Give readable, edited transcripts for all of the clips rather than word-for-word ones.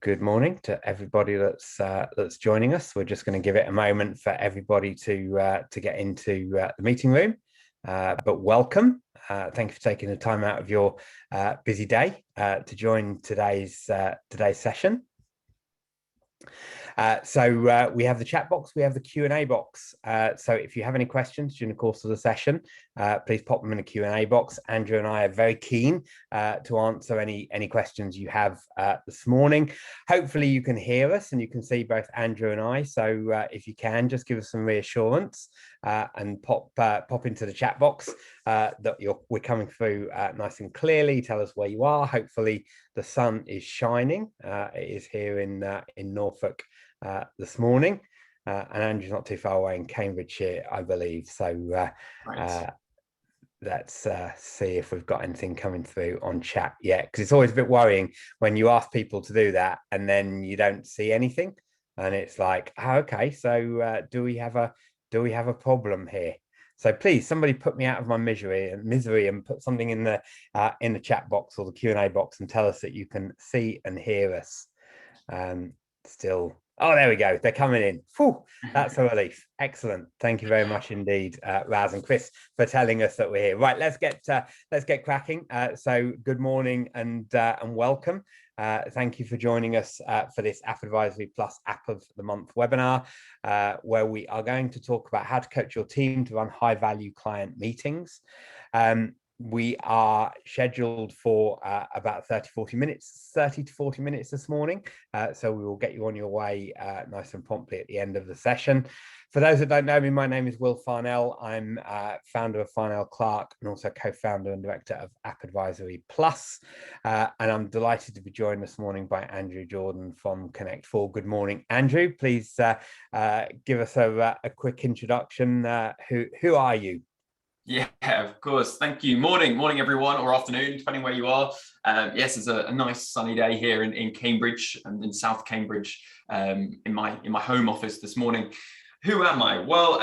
Good morning to everybody that's joining us. We're just going to give it a moment for everybody to get into the meeting room. But welcome. Thank you for taking the time out of your busy day to join today's session. So we have the chat box, we have the Q&A box. So if you have any questions during the course of the session, please pop them in the Q&A box. Andrew and I are very keen to answer any questions you have this morning. Hopefully you can hear us and you can see both Andrew and I. So if you can, just give us some reassurance and pop into the chat box that we're coming through nice and clearly. Tell us where you are. Hopefully the sun is shining. It is here in Norfolk this morning, and Andrew's not too far away in Cambridgeshire, I believe. So let's see if we've got anything coming through on chat yet, because it's always a bit worrying when you ask people to do that and then you don't see anything, and it's like, oh, okay, so do we have a problem here? So please, somebody put me out of my misery and put something in the chat box or the Q&A box and tell us that you can see and hear us. Still, oh, there we go. They're coming in. Whew, that's a relief. Excellent. Thank you very much indeed, Raz and Chris, for telling us that we're here. Right, let's get cracking. So good morning and welcome. Thank you for joining us for this App Advisory Plus App of the Month webinar, where we are going to talk about how to coach your team to run high-value client meetings. We are scheduled for about 30 to 40 minutes this morning. So we will get you on your way nice and promptly at the end of the session. For those that don't know me, my name is Will Farnell. I'm founder of Farnell Clark and also co-founder and director of App Advisory Plus. And I'm delighted to be joined this morning by Andrew Jordon from Connect4. Good morning, Andrew. Please give us a quick introduction. Who are you? Yeah, of course. Thank you. Morning, everyone, or afternoon, depending where you are. Yes, it's a nice sunny day here in Cambridge and in South Cambridge, in my home office this morning. Who am I? Well,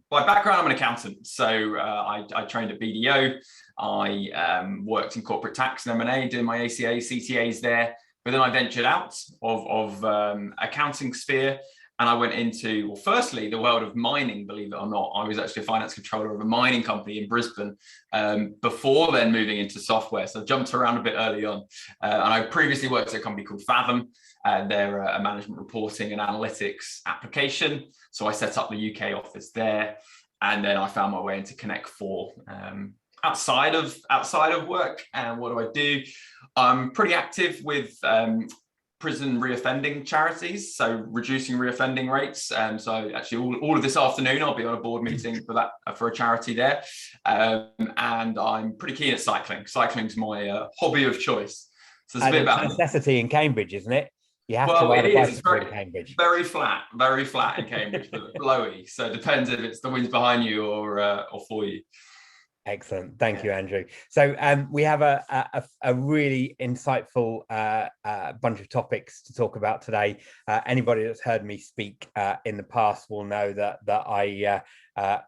by background, I'm an accountant. So I trained at BDO. I worked in corporate tax and M&A, doing my ACA, CTAs there. But then I ventured out of accounting sphere. And I went into, well, firstly, the world of mining, believe it or not. I was actually a finance controller of a mining company in Brisbane before then moving into software. So I jumped around a bit early on. And I previously worked at a company called Fathom. They're a management reporting and analytics application. So I set up the UK office there. And then I found my way into Connect4. Outside of work, and what do? I'm pretty active with prison reoffending charities, so reducing reoffending rates. So actually all of this afternoon, I'll be on a board meeting for that, for a charity there. And I'm pretty keen at cycling. Cycling's my hobby of choice. So it's a bit about necessity in Cambridge, isn't it? You have to ride a bicycle in Cambridge. Very flat in Cambridge, but blowy. So it depends if it's the wind's behind you or for you. Excellent. Thank you, Andrew. So we have a really insightful bunch of topics to talk about today. Anybody that's heard me speak in the past will know that I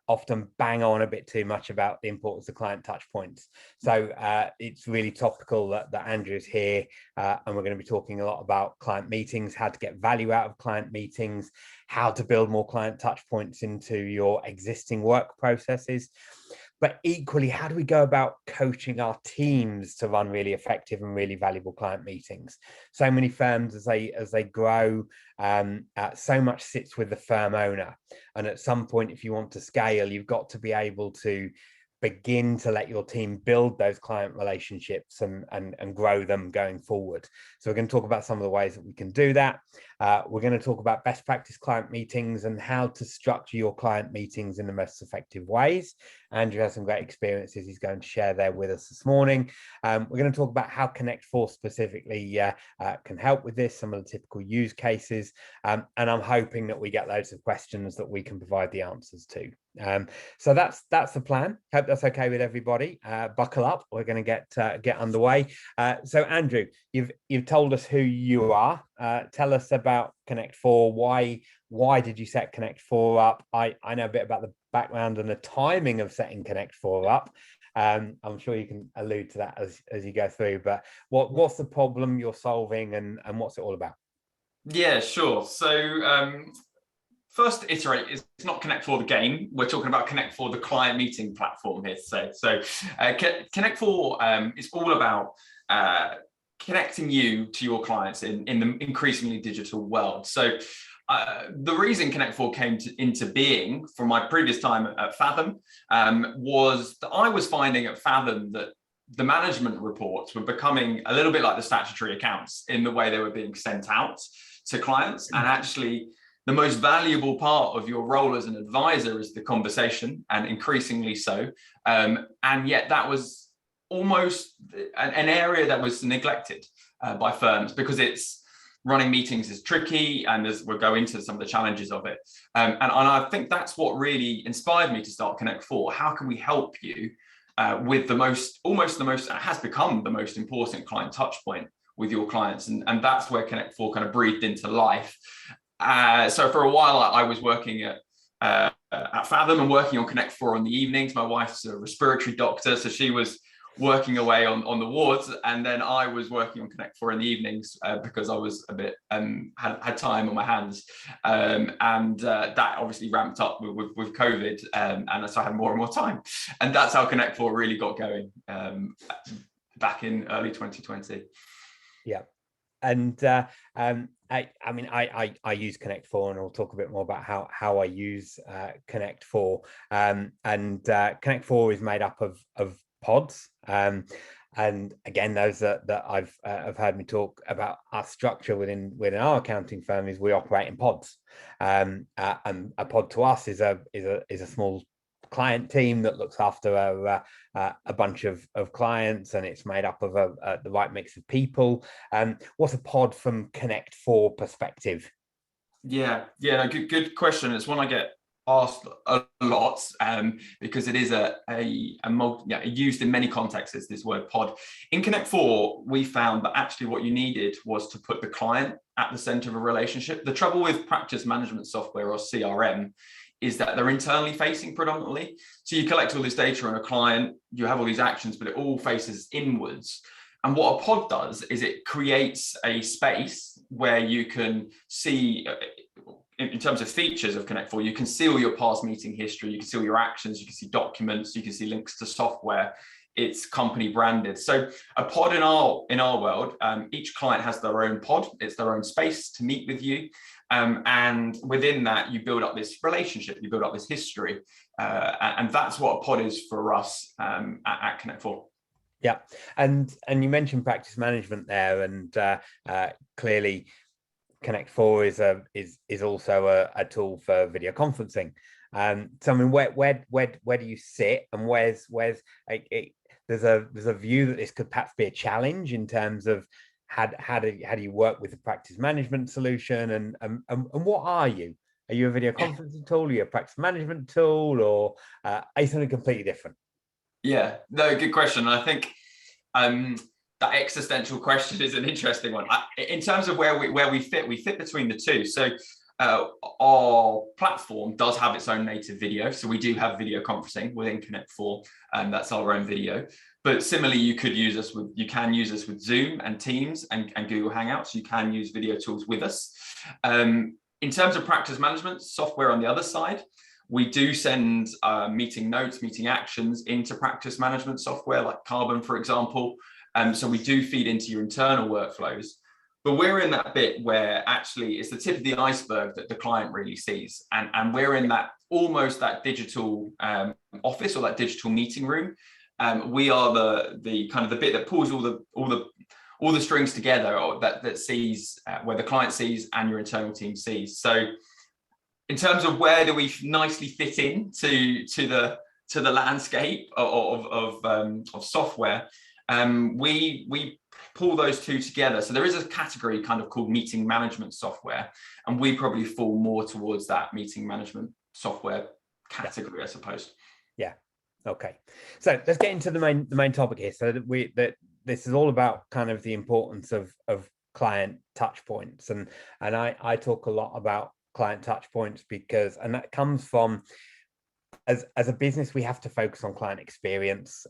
often bang on a bit too much about the importance of client touch points. So it's really topical that Andrew's here, and we're going to be talking a lot about client meetings, how to get value out of client meetings, how to build more client touch points into your existing work processes. But equally, how do we go about coaching our teams to run really effective and really valuable client meetings? So many firms, as they grow, so much sits with the firm owner. And at some point, if you want to scale, you've got to be able to begin to let your team build those client relationships and grow them going forward. So we're going to talk about some of the ways that we can do that. We're going to talk about best practice client meetings and how to structure your client meetings in the most effective ways. Andrew has some great experiences he's going to share there with us this morning. We're going to talk about how Connect4 specifically can help with this, some of the typical use cases, and I'm hoping that we get loads of questions that we can provide the answers to. So that's the plan. Hope that's okay with everybody. Buckle up. We're going to get underway. So Andrew, you've told us who you are. Tell us about Connect4. Why did you set Connect4 up? I know a bit about the background and the timing of setting Connect4 up, I'm sure you can allude to that as you go through, but what's the problem you're solving, and what's it all about? Yeah, sure. So first to iterate, it's not Connect4 the game. We're talking about Connect4 the client meeting platform here today. So Connect4 is all about connecting you to your clients in the increasingly digital world. So the reason Connect4 came into being from my previous time at Fathom was that I was finding at Fathom that the management reports were becoming a little bit like the statutory accounts in the way they were being sent out to clients. And actually, the most valuable part of your role as an advisor is the conversation, and increasingly so. And yet that was almost an area that was neglected by firms, because it's running meetings is tricky, and we'll go into some of the challenges of it. And I think that's what really inspired me to start Connect4. How can we help you with it has become the most important client touch point with your clients, and that's where Connect4 kind of breathed into life. So for a while, I was working at Fathom and working on Connect4 in the evenings. My wife's a respiratory doctor, so she was working away on the wards, and then I was working on Connect4 in the evenings because I was a bit had time on my hands, and that obviously ramped up with COVID, and so I had more and more time, and that's how Connect4 really got going back in early 2020. Yeah. And I mean, I use Connect4, and I'll talk a bit more about how I use Connect4. And Connect4 is made up of pods. And again, those that I've heard me talk about, our structure within our accounting firm is we operate in pods. And a pod to us is a small client team that looks after a bunch of clients, and it's made up of the right mix of people. What's a pod from Connect4 perspective? Yeah, no, good question. It's one I get asked a lot because it is used in many contexts as this word pod. In Connect4, we found that actually what you needed was to put the client at the center of a relationship. The trouble with practice management software, or CRM, is that they're internally facing predominantly. So you collect all this data on a client, you have all these actions, but it all faces inwards. And what a pod does is it creates a space where you can see, in terms of features of Connect4, you can see all your past meeting history, you can see all your actions, you can see documents, you can see links to software. It's company branded. So a pod in our world, each client has their own pod. It's their own space to meet with you. And within that, you build up this relationship, you build up this history. And that's what a pod is for us at Connect4. Yeah, and you mentioned practice management there, and clearly Connect4 is also a tool for video conferencing. So I mean, where do you sit, and where's there's a view that this could perhaps be a challenge in terms of how do you work with a practice management solution, and what are you? Are you a video conferencing tool? Are you a practice management tool, or are you something completely different? Yeah, no, good question. I think that existential question is an interesting one. In terms of where we fit between the two. So our platform does have its own native video. So we do have video conferencing within Connect4, and that's our own video. But similarly, you can use us with Zoom and Teams and Google Hangouts. You can use video tools with us. In terms of practice management software on the other side, we do send meeting notes, meeting actions into practice management software like Carbon, for example. So we do feed into your internal workflows. But we're in that bit where actually it's the tip of the iceberg that the client really sees. And we're in that almost that digital office, or that digital meeting room. We are the kind of the bit that pulls all the strings together, or that sees where the client sees and your internal team sees. So in terms of where do we nicely fit in to the landscape of software, we pull those two together. So there is a category kind of called meeting management software, and we probably fall more towards that meeting management software category, I suppose. Yeah. Okay. So let's get into the main topic here. So that this is all about kind of the importance of client touch points, and I talk a lot about client touch points because, and that comes from as a business, we have to focus on client experience.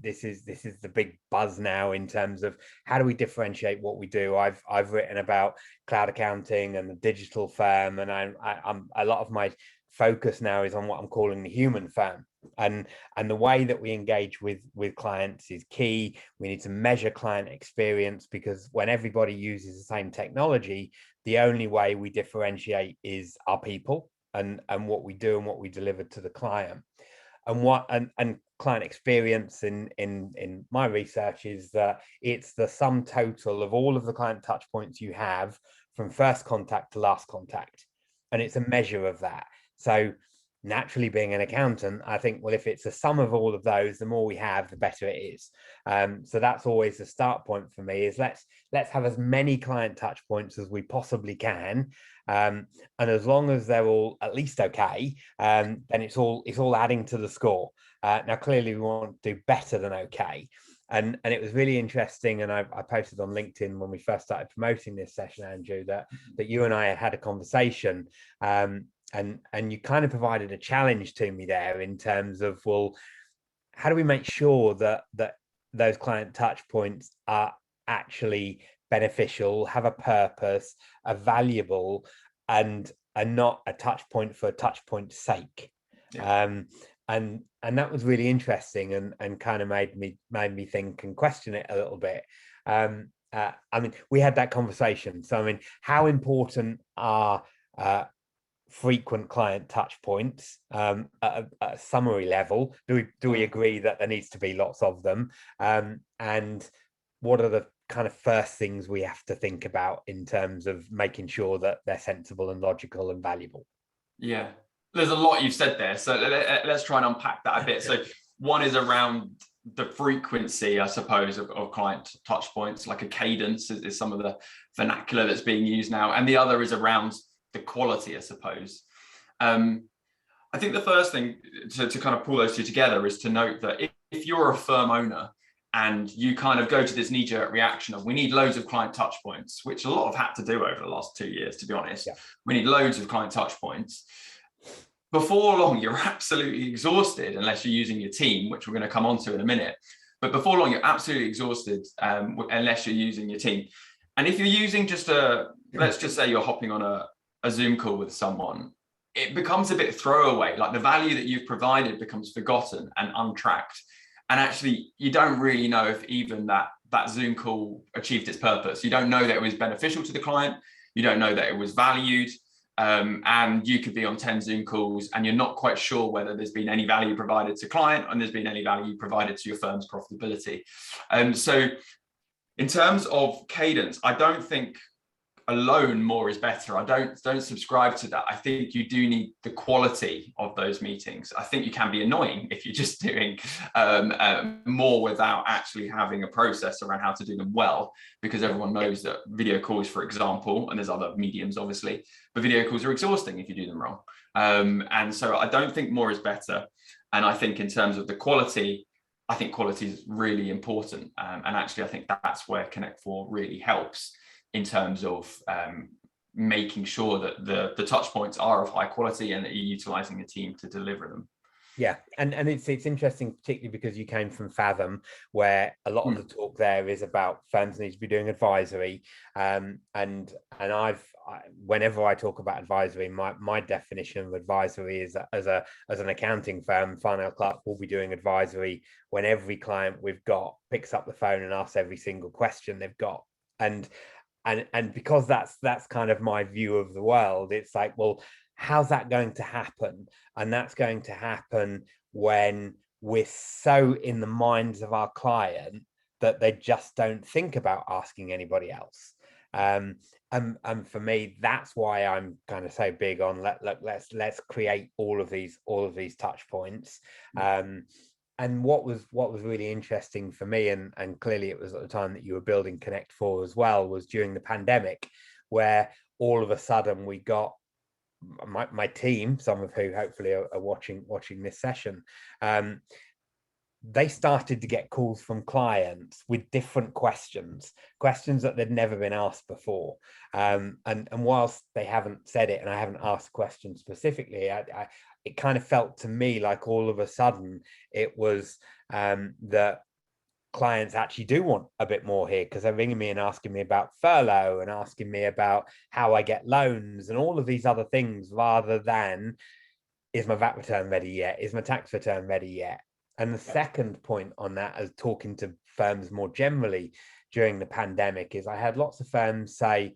This is the big buzz now in terms of how do we differentiate what we do. I've written about cloud accounting and the digital firm, and I'm a lot of my focus now is on what I'm calling the human firm. And the way that we engage with clients is key. We need to measure client experience, because when everybody uses the same technology, the only way we differentiate is our people and what we do and what we deliver to the client. And client experience in my research is that it's the sum total of all of the client touch points you have from first contact to last contact, and it's a measure of that. So naturally, being an accountant, I think, well, if it's a sum of all of those, the more we have, the better it is. So that's always the start point for me, is let's have as many client touch points as we possibly can. And as long as they're all at least okay, then it's all adding to the score. Now, clearly, we want to do better than okay. And it was really interesting, and I posted on LinkedIn when we first started promoting this session, Andrew, that you and I had a conversation, and you kind of provided a challenge to me there in terms of, well, how do we make sure that those client touch points are actually beneficial, have a purpose, are valuable, and are not a touch point for a touch point's sake. Yeah. And that was really interesting, and kind of made me think and question it a little bit. I mean, we had that conversation. So I mean, how important are frequent client touch points at a summary level? Do we agree that there needs to be lots of them? And what are the kind of first things we have to think about in terms of making sure that they're sensible and logical and valuable? Yeah, there's a lot you've said there, so let's try and unpack that a bit. So one is around the frequency, I suppose, of client touch points, like a cadence is some of the vernacular that's being used now, and the other is around the quality, I suppose. I think the first thing to kind of pull those two together is to note that if you're a firm owner and you kind of go to this knee-jerk reaction of, we need loads of client touch points, which a lot have had to do over the last 2 years, to be honest. Yeah. We need loads of client touch points. Before long, you're absolutely exhausted, unless you're using your team, which we're going to come on to in a minute. But before long, you're absolutely exhausted unless you're using your team. And if you're using just let's just say you're hopping on a Zoom call with someone, it becomes a bit throwaway. Like, the value that you've provided becomes forgotten and untracked. And actually, you don't really know if even that Zoom call achieved its purpose. You don't know that it was beneficial to the client. You don't know that it was valued. And you could be on 10 Zoom calls and you're not quite sure whether there's been any value provided to client and there's been any value provided to your firm's profitability. So in terms of cadence, I don't think alone more is better. I don't subscribe to that. I think you do need the quality of those meetings. I think you can be annoying if you're just doing more without actually having a process around how to do them well, because everyone knows that video calls, for example, and there's other mediums obviously, but video calls are exhausting if you do them wrong. And so I don't think more is better. And I think in terms of the quality, I think quality is really important. And actually, I think that's where Connect4 really helps, in terms of making sure that the touch points are of high quality and that you're utilizing a team to deliver them. Yeah, and it's interesting, particularly because you came from Fathom, where a lot of the talk there is about firms need to be doing advisory. And whenever I talk about advisory, my definition of advisory is that as an accounting firm, Final Clerk will be doing advisory when every client we've got picks up the phone and asks every single question they've got. And because that's kind of my view of the world, it's like, well, how's that going to happen? And that's going to happen when we're so in the minds of our client that they just don't think about asking anybody else. And for me, that's why I'm kind of so big on let's create all of these touch points. And what was really interesting for me, and clearly it was at the time that you were building Connect4 as well, was during the pandemic, where all of a sudden we got my team, some of who hopefully are watching this session, they started to get calls from clients with different questions that they'd never been asked before. And whilst they haven't said it and I haven't asked the question specifically, it kind of felt to me like all of a sudden it was that clients actually do want a bit more here, because they're ringing me and asking me about furlough and asking me about how I get loans and all of these other things, rather than, is my VAT return ready yet? Is my tax return ready yet? And the second point on that, as talking to firms more generally during the pandemic, is I had lots of firms say,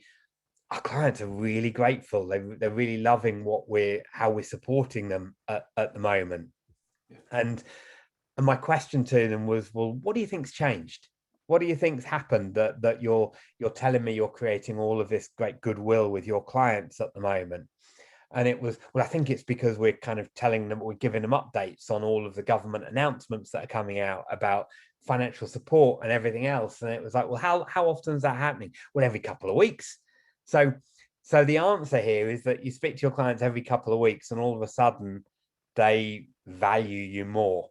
our clients are really grateful. They're really loving how we're supporting them at the moment. And my question to them was, well, what do you think's changed? What do you think's happened that you're telling me you're creating all of this great goodwill with your clients at the moment? And it was, well, I think it's because we're kind of telling them, we're giving them updates on all of the government announcements that are coming out about financial support and everything else. And it was like, well, how often is that happening? Well, every couple of weeks. So the answer here is that you speak to your clients every couple of weeks, and all of a sudden they value you more.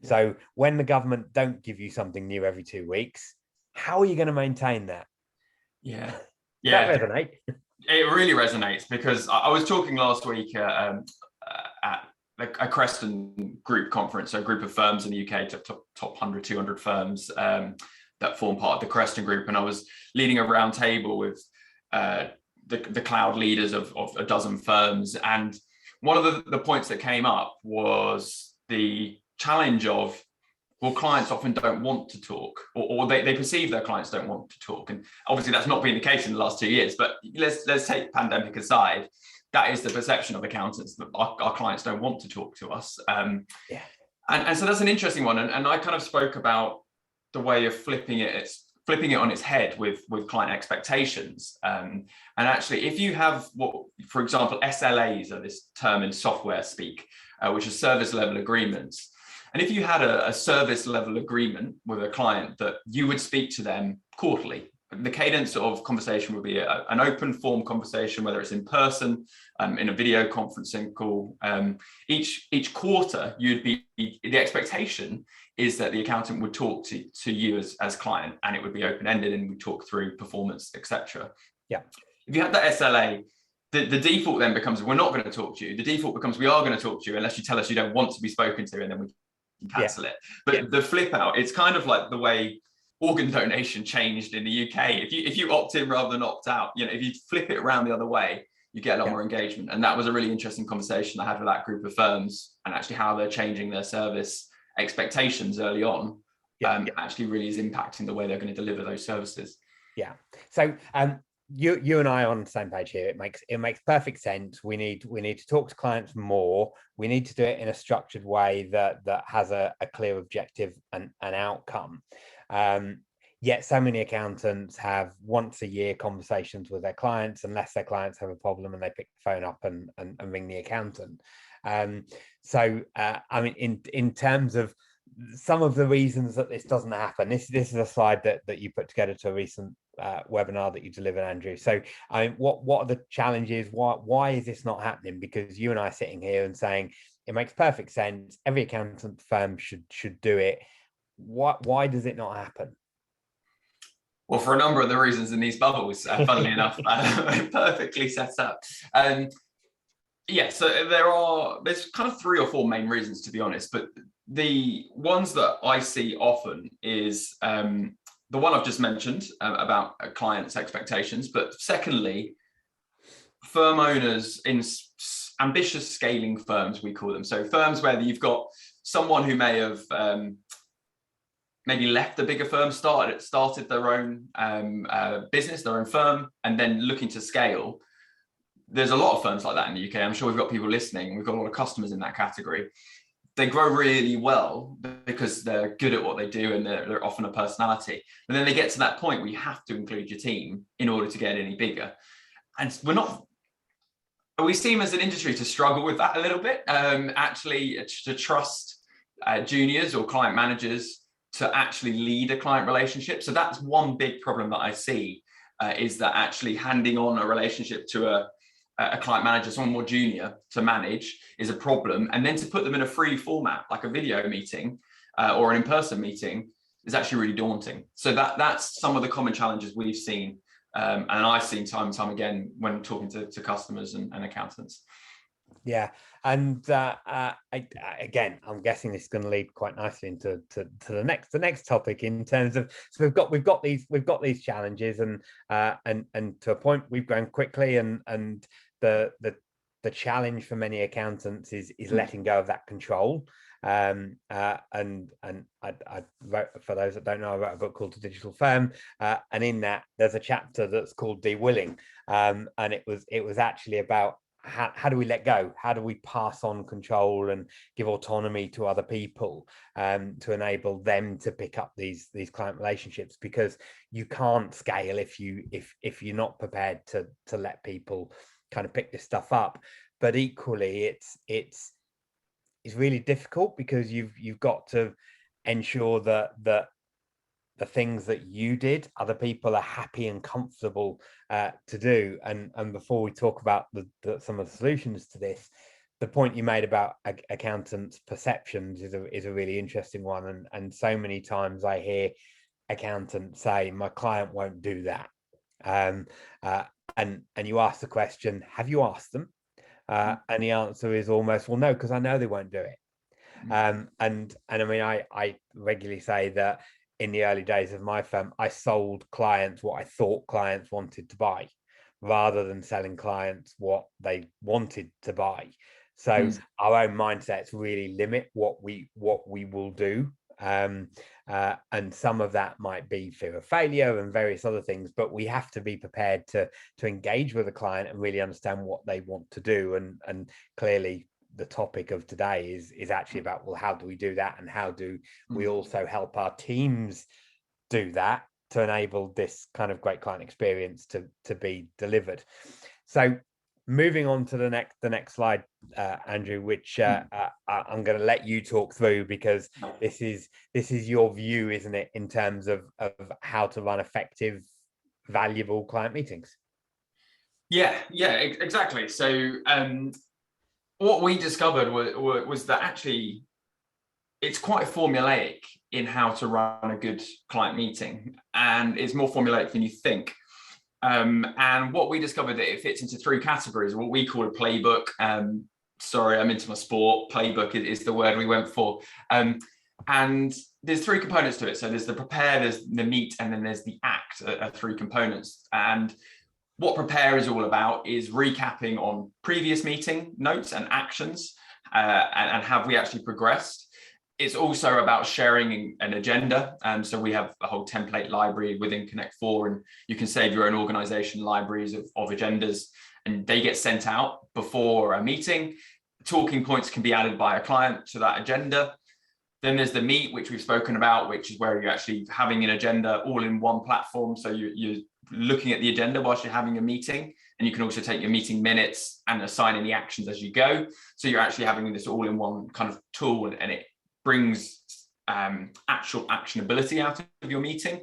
So when the government don't give you something new every 2 weeks, how are you going to maintain that? Yeah. Does that resonate? It really resonates, because I was talking last week at a Creston group conference, so a group of firms in the UK, top 100, 200 firms that form part of the Creston group. And I was leading a round table with the cloud leaders of a dozen firms. And one of the points that came up was the challenge of, well, clients often don't want to talk, or they perceive their clients don't want to talk. And obviously that's not been the case in the last 2 years, but let's take pandemic aside. That is the perception of accountants, that our clients don't want to talk to us. And so that's an interesting one. And I kind of spoke about the way of flipping it on its head with client expectations. And actually, if you have what, for example, SLAs are this term in software speak, which is service level agreements. And if you had a service level agreement with a client that you would speak to them quarterly, the cadence of conversation would be an open form conversation, whether it's in person, in a video conferencing call. Each quarter, the expectation is that the accountant would talk to you as client, and it would be open-ended, and we talk through performance, etc. Yeah. If you have that SLA, the default then becomes, we're not going to talk to you. The default becomes, we are going to talk to you unless you tell us you don't want to be spoken to, and then we can cancel it. But the flip out, it's kind of like the way organ donation changed in the UK. If you opt in rather than opt out, if you flip it around the other way, you get a lot more engagement. And that was a really interesting conversation I had with that group of firms, and actually how they're changing their service expectations early on actually really is impacting the way they're going to deliver those services. Yeah. So you and I are on the same page here. It makes perfect sense. We need to talk to clients more. We need to do it in a structured way that has a clear objective and an outcome. Yet so many accountants have once a year conversations with their clients, unless their clients have a problem and they pick the phone up and ring the accountant. So I mean, in terms of some of the reasons that this doesn't happen, this is a slide that you put together to a recent webinar that you delivered, Andrew. So I mean, what are the challenges? Why is this not happening? Because you and I are sitting here and saying it makes perfect sense. Every accountant firm should do it. Why does it not happen? Well, for a number of the reasons in these bubbles, funnily enough, perfectly set up. So there's kind of 3 or 4 main reasons, to be honest, but the ones that I see often is the one I've just mentioned about clients' expectations, but secondly, firm owners in ambitious scaling firms, we call them. So firms where you've got someone who may have maybe left the bigger firm, started their own business, their own firm, and then looking to scale. There's a lot of firms like that in the UK. I'm sure we've got people listening. We've got a lot of customers in that category. They grow really well because they're good at what they do, and they're often a personality. But then they get to that point where you have to include your team in order to get any bigger. And we seem as an industry to struggle with that a little bit, actually to trust juniors or client managers to actually lead a client relationship. So that's one big problem that I see, is that actually handing on a relationship to a client manager, someone more junior to manage, is a problem. And then to put them in a free format, like a video meeting or an in-person meeting, is actually really daunting. So that's some of the common challenges we've seen. And I've seen time and time again when talking to customers and accountants. Yeah, and again, I'm guessing this is going to lead quite nicely into the next topic in terms of, so we've got these challenges, and to a point we've grown quickly, and the challenge for many accountants is letting go of that control. And I wrote, for those that don't know, I wrote a book called The Digital Firm, and in that there's a chapter that's called De-willing, and it was actually about how do we let go? How do we pass on control and give autonomy to other people, to enable them to pick up these client relationships? Because you can't scale if you're not prepared to let people kind of pick this stuff up. But equally, it's really difficult, because you've got to ensure that the things that you did, other people are happy and comfortable to do. And before we talk about some of the solutions to this, the point you made about accountants' perceptions is a really interesting one. And so many times I hear accountants say, "My client won't do that," um, and you ask the question, "Have you asked them?" And the answer is almost, "Well, no, because I know they won't do it." And I mean, I regularly say that in the early days of my firm, I sold clients what I thought clients wanted to buy, rather than selling clients what they wanted to buy. So our own mindsets really limit what we will do. And some of that might be fear of failure and various other things, but we have to be prepared to engage with a client and really understand what they want to do. And clearly, the topic of today is actually about, well, how do we do that, and how do we also help our teams do that to enable this kind of great client experience to be delivered. So moving on to the next slide, Andrew, which I'm going to let you talk through, because this is your view, isn't it, in terms of how to run effective, valuable client meetings? Yeah, exactly. So what we discovered was that actually it's quite formulaic in how to run a good client meeting, and it's more formulaic than you think. And what we discovered, that it fits into three categories, what we call a playbook. Sorry, I'm into my sport. Playbook is the word we went for. And there's three components to it. So there's the prepare, there's the meet, and then there's the act, are three components. And what prepare is all about is recapping on previous meeting notes and actions, and have we actually progressed. It's also about sharing an agenda. So we have a whole template library within Connect4, and you can save your own organization libraries of agendas, and they get sent out before a meeting. Talking points can be added by a client to that agenda. Then there's the meet, which we've spoken about, which is where you're actually having an agenda all in one platform. So you're looking at the agenda whilst you're having a meeting, and you can also take your meeting minutes and assign any actions as you go. So you're actually having this all in one kind of tool, and it brings actual actionability out of your meeting,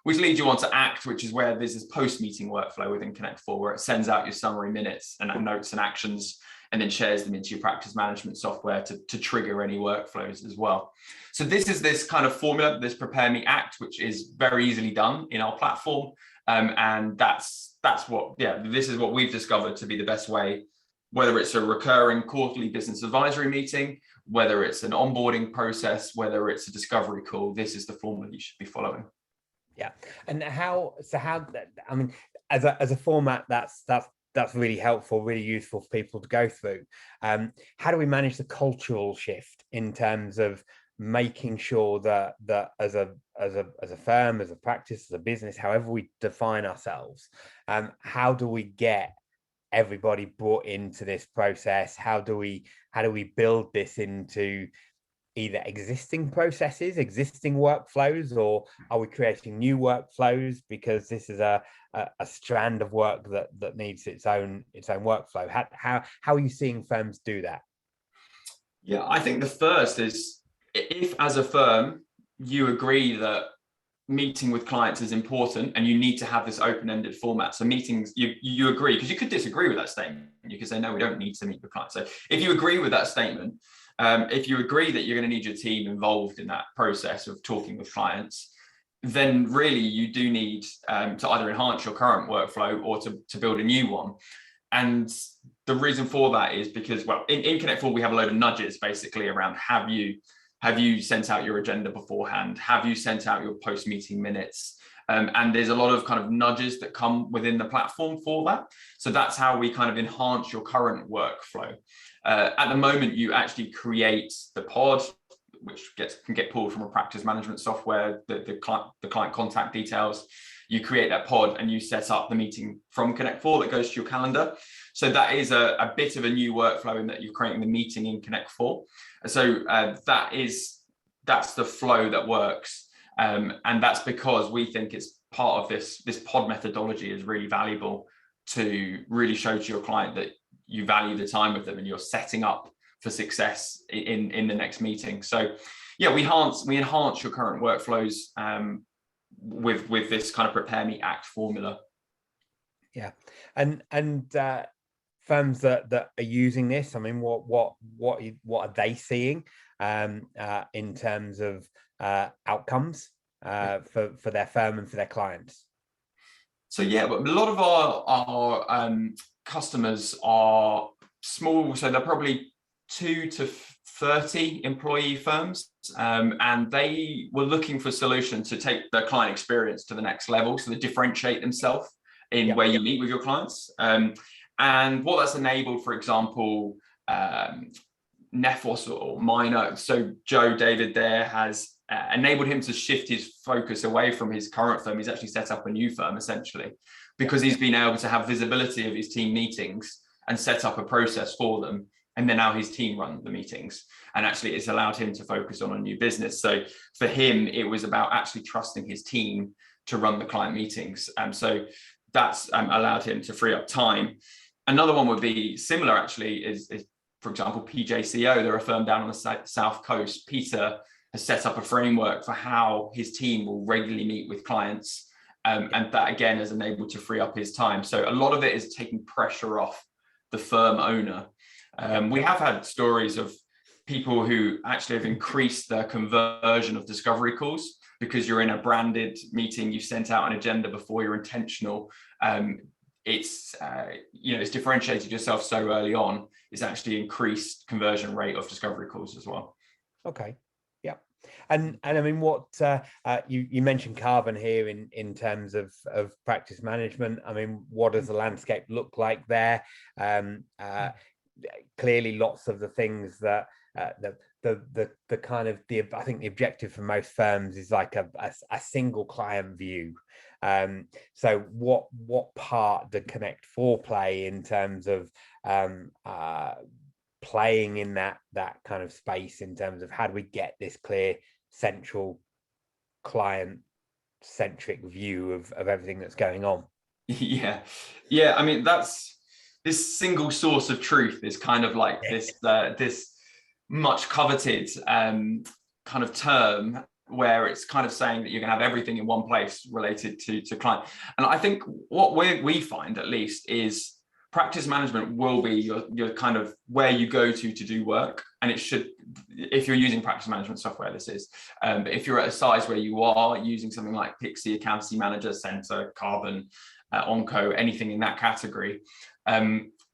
which leads you on to act, which is where there's this post-meeting workflow within Connect4, where it sends out your summary minutes and notes and actions, and then shares them into your practice management software to trigger any workflows as well. So this is this kind of formula, this prepare, meet, act, which is very easily done in our platform. And that's what, this is what we've discovered to be the best way, whether it's a recurring quarterly business advisory meeting, whether it's an onboarding process, whether it's a discovery call, this is the formula you should be following. Yeah. And how, I mean, as a format, that's really helpful, really useful for people to go through. How do we manage the cultural shift in terms of making sure that as a firm, as a practice, as a business, however we define ourselves, how do we get everybody brought into this process? How do we build this into either existing processes, existing workflows, or are we creating new workflows because this is a strand of work that needs its own workflow? How are you seeing firms do that? Yeah, I think the first is, if as a firm you agree that meeting with clients is important and you need to have this open-ended format. So meetings, you agree, because you could disagree with that statement. You could say, no, we don't need to meet with clients. So if you agree with that statement, if you agree that you're going to need your team involved in that process of talking with clients, then really you do need to either enhance your current workflow or to build a new one. And the reason for that is because, well, in Connect4, we have a load of nudges basically around have you sent out your agenda beforehand? Have you sent out your post-meeting minutes? And there's a lot of kind of nudges that come within the platform for that. So that's how we kind of enhance your current workflow. At the moment, you actually create the pod, which can get pulled from a practice management software, the client contact details. You create that pod and you set up the meeting from Connect4 that goes to your calendar. So that is a bit of a new workflow in that you're creating the meeting in Connect4. So that's the flow that works. And that's because we think it's part of this pod methodology is really valuable to really show to your client that you value the time with them and you're setting up for success in the next meeting. So yeah, we enhance your current workflows with this kind of prepare, meet, act formula. Yeah, and firms that are using this, I mean, what are they seeing in terms of outcomes for their firm and for their clients? So yeah, but a lot of our customers are small, so they're probably 2 to 30 employee firms, and they were looking for a solution to take their client experience to the next level, so they differentiate themselves in where you meet with your clients. And what that's enabled, for example, Nefos or Minor, so Joe David there has enabled him to shift his focus away from his current firm. He's actually set up a new firm essentially, because he's been able to have visibility of his team meetings and set up a process for them. And then now his team run the meetings, and actually it's allowed him to focus on a new business. So for him, it was about actually trusting his team to run the client meetings. So that's allowed him to free up time. Another one would be similar actually is for example, PJCO, they're a firm down on the South Coast. Peter has set up a framework for how his team will regularly meet with clients. And that again has enabled to free up his time. So a lot of it is taking pressure off the firm owner. We have had stories of people who actually have increased their conversion of discovery calls because you're in a branded meeting, you sent out an agenda before, you're intentional. It's differentiated yourself so early on. It's actually increased conversion rate of discovery calls as well. Okay. Yeah. And I mean, what you mentioned carbon here in terms of practice management. I mean, what does the landscape look like there? Clearly, lots of the things that the kind of I think the objective for most firms is like a single client view. So what part did Connect4 play in terms of playing in that kind of space in terms of how do we get this clear central client centric view of everything that's going on? Yeah, I mean, that's this single source of truth is kind of like this much coveted kind of term where it's kind of saying that you're going to have everything in one place related to client. And I think what we find at least is practice management will be your kind of where you go to do work. And it should, if you're using practice management software, this is, but if you're at a size where you are using something like Pixie, Accountancy Manager, Center, Carbon, Onco, anything in that category,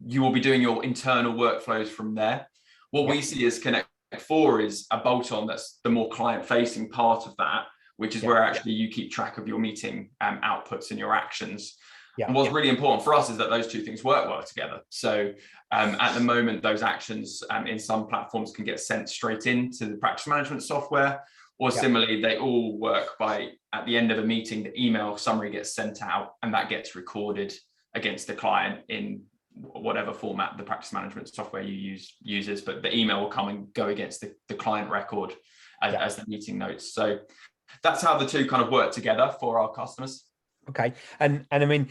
you will be doing your internal workflows from there. What we see as Connect4 is a bolt-on that's the more client-facing part of that, which is where actually you keep track of your meeting outputs and your actions. And what's really important for us is that those two things work well together. So at the moment, those actions in some platforms can get sent straight into the practice management software, or similarly, they all work by, at the end of a meeting, the email summary gets sent out and that gets recorded against the client in whatever format the practice management software you uses, but the email will come and go against the client record as the meeting notes. So that's how the two kind of work together for our customers. Okay, and I mean,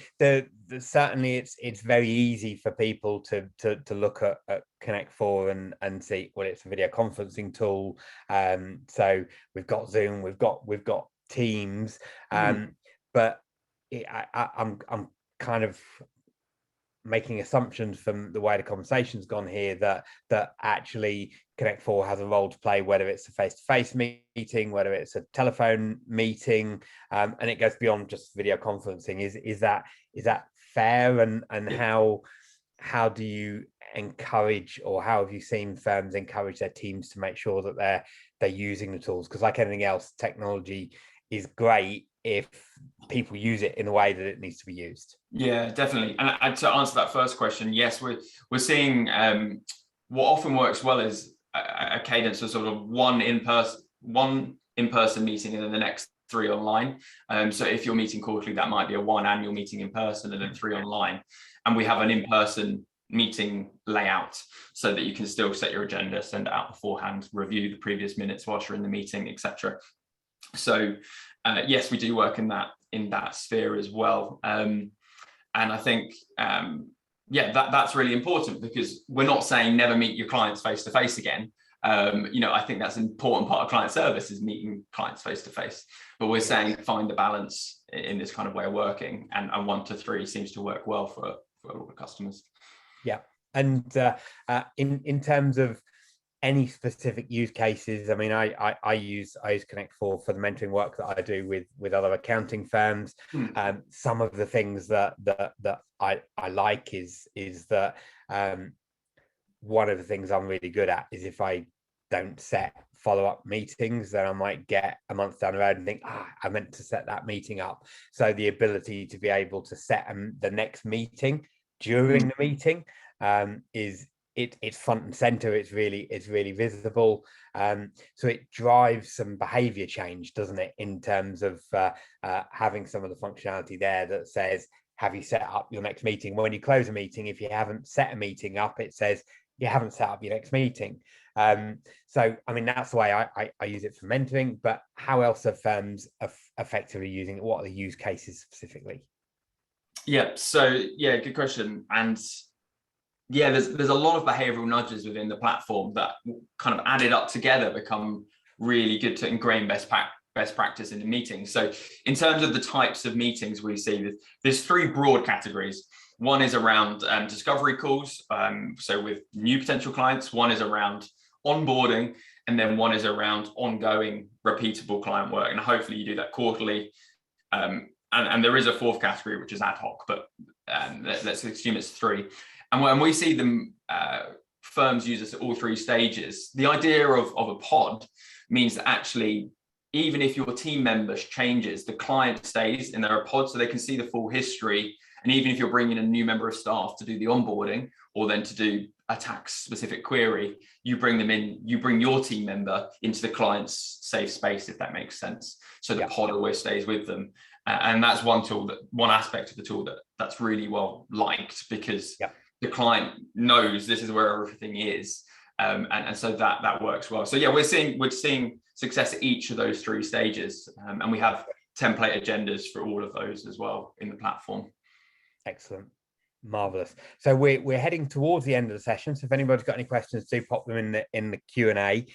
certainly it's very easy for people to look at Connect4 and see, well, it's a video conferencing tool. So we've got Zoom, we've got Teams, but I'm kind of making assumptions from the way the conversation's gone here that actually Connect4 has a role to play, whether it's a face-to-face meeting, whether it's a telephone meeting, and it goes beyond just video conferencing. Is that fair? And how do you encourage, or how have you seen firms encourage their teams to make sure that they're using the tools? Because like anything else, technology is great if people use it in a way that it needs to be used. Yeah, definitely. And to answer that first question, yes, we're seeing what often works well is a cadence of sort of one in-person meeting and then the next 3 online. So if you're meeting quarterly, that might be a 1 annual meeting in person and then 3 online. And we have an in-person meeting layout so that you can still set your agenda, send it out beforehand, review the previous minutes whilst you're in the meeting, etc. So yes, we do work in that sphere as well. And I think that's really important, because we're not saying never meet your clients face to face again. I think that's an important part of client service, is meeting clients face to face. But we're saying find the balance in this kind of way of working, and 1 to 3 seems to work well for a lot of customers. Yeah, and in terms of any specific use cases, I mean, I use Connect4 for the mentoring work that I do with other accounting firms. Some of the things that I like is that one of the things I'm really good at is, if I don't set follow-up meetings, then I might get a month down the road and think, I meant to set that meeting up. So the ability to be able to set the next meeting during the meeting it's front and center. It's really visible. So it drives some behavior change, doesn't it, in terms of having some of the functionality there that says, have you set up your next meeting? When you close a meeting, if you haven't set a meeting up, it says you haven't set up your next meeting. So I mean, that's the way I use it for mentoring. But how else are firms effectively using it? What are the use cases specifically? Good question. And there's a lot of behavioral nudges within the platform that kind of added up together become really good to ingrain best practice in the meetings. So in terms of the types of meetings we see, there's 3 broad categories. One is around discovery calls, so with new potential clients. One is around onboarding, and then one is around ongoing repeatable client work. And hopefully you do that quarterly. And there is a 4th category, which is ad hoc, but let's assume it's 3. And when we see them, firms use this at all 3 stages. The idea of a pod means that actually, even if your team members changes, the client stays in their pod, so they can see the full history. And even if you're bringing a new member of staff to do the onboarding, or then to do a tax specific query, you bring them in, you bring your team member into the client's safe space, if that makes sense. So the pod always stays with them. And that's one aspect of the tool that's really well liked, because the client knows this is where everything is. And so that works well. So we're seeing success at each of those 3 stages. And we have template agendas for all of those as well in the platform. Excellent. Marvelous. So we're heading towards the end of the session. So if anybody's got any questions, do pop them in the Q&A.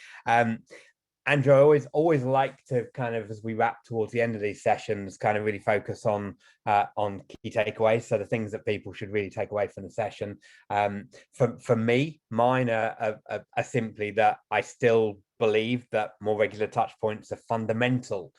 Andrew, I always like to kind of, as we wrap towards the end of these sessions, kind of really focus on key takeaways. So the things that people should really take away from the session. For me, mine are simply that I still believe that more regular touch points are fundamental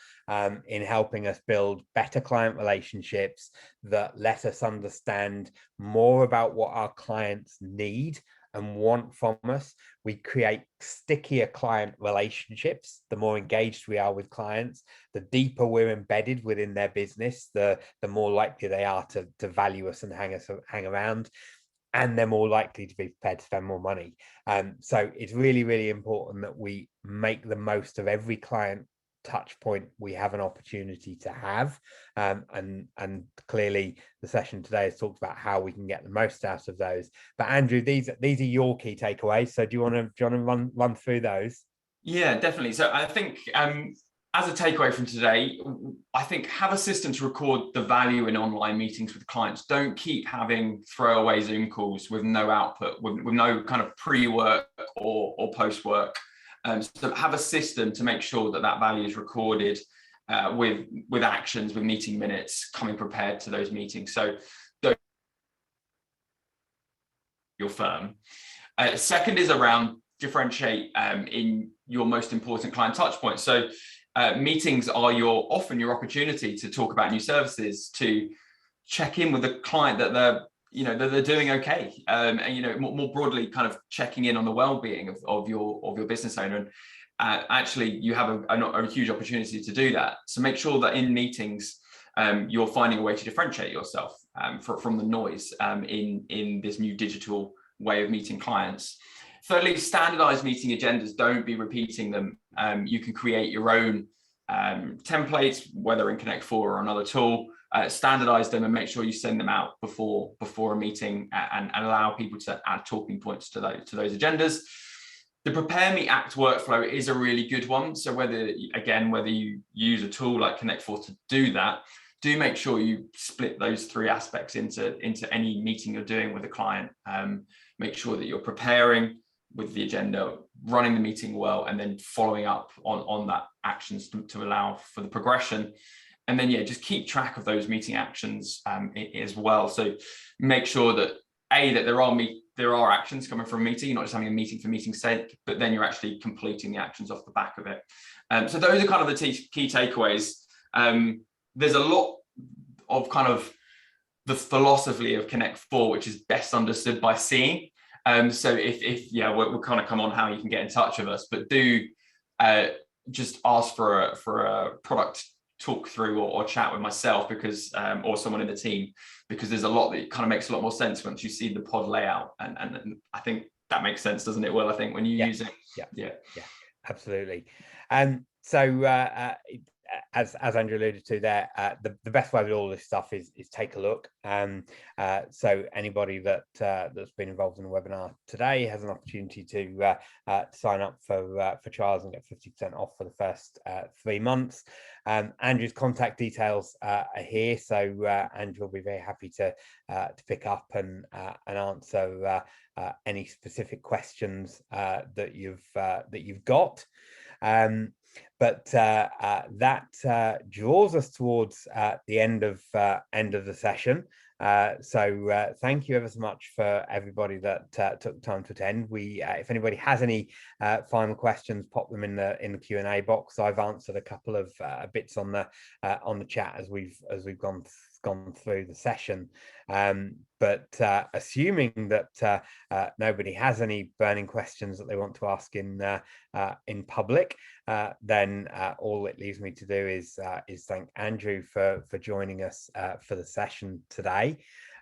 in helping us build better client relationships that let us understand more about what our clients need and want from us. We create stickier client relationships. The more engaged we are with clients, the deeper we're embedded within their business, the more likely they are to value us and hang around, and they're more likely to be prepared to spend more money. So it's really, really important that we make the most of every client touch point we have an opportunity to have. And clearly the session today has talked about how we can get the most out of those. But Andrew, these are your key takeaways. So do you want to run through those? Yeah, definitely. So I think as a takeaway from today, I think have a system to record the value in online meetings with clients. Don't keep having throwaway Zoom calls with no output, with no kind of pre-work or post-work. So have a system to make sure that value is recorded with actions, with meeting minutes, coming prepared to those meetings. So your firm. Second is around differentiate in your most important client touch points. So meetings are often your opportunity to talk about new services, to check in with the client that they're they're doing okay, and more broadly, kind of checking in on the well-being of your business owner. And actually, you have a huge opportunity to do that. So make sure that in meetings, you're finding a way to differentiate yourself from the noise in this new digital way of meeting clients. Thirdly, standardized meeting agendas. Don't be repeating them. You can create your own templates, whether in Connect4 or another tool. Standardize them and make sure you send them out before a meeting, and allow people to add talking points to those agendas. The prepare, meet, act workflow is a really good one. So whether you use a tool like Connect4 to do that, do make sure you split those three aspects into any meeting you're doing with a client. Make sure that you're preparing with the agenda, running the meeting well, and then following up on that actions to allow for the progression. And then, just keep track of those meeting actions as well. So make sure that there are actions coming from a meeting. You're not just having a meeting for meeting's sake, but then you're actually completing the actions off the back of it. So those are kind of the key takeaways. There's a lot of kind of the philosophy of Connect4, which is best understood by seeing. So we'll kind of come on how you can get in touch with us, but do just ask for a product talk through or chat with myself, because or someone in the team, because there's a lot that kind of makes a lot more sense once you see the pod layout, and I think that makes sense, doesn't it, Will? I think when you use it. Yeah, absolutely. So as Andrew alluded to there, the best way with all this stuff is take a look. So anybody that's been involved in the webinar today has an opportunity to sign up for trials and get 50% off for the first 3 months. Andrew's contact details are here, so Andrew will be very happy to pick up and answer any specific questions that you've got. But that draws us towards the end of the session. So thank you ever so much for everybody that took time to attend. If anybody has any final questions, pop them in the Q&A box. I've answered a couple of bits on the chat as we've gone through the session. But assuming that nobody has any burning questions that they want to ask in public, then all it leaves me to do is thank Andrew for joining us for the session today.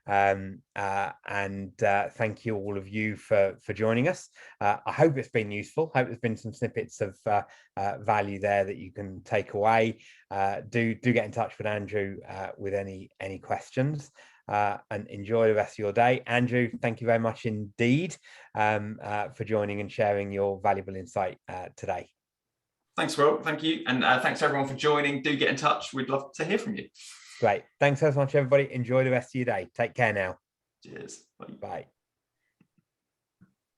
And thank you all of you for joining us. I hope it's been useful. Hope there's been some snippets of value there that you can take away. Do get in touch with Andrew with any questions, and enjoy the rest of your day. Andrew, thank you very much indeed for joining and sharing your valuable insight today. Thanks, Will. Thank you. And thanks everyone for joining. Do get in touch. We'd love to hear from you. Great. Thanks so much, everybody. Enjoy the rest of your day. Take care now. Cheers. Bye.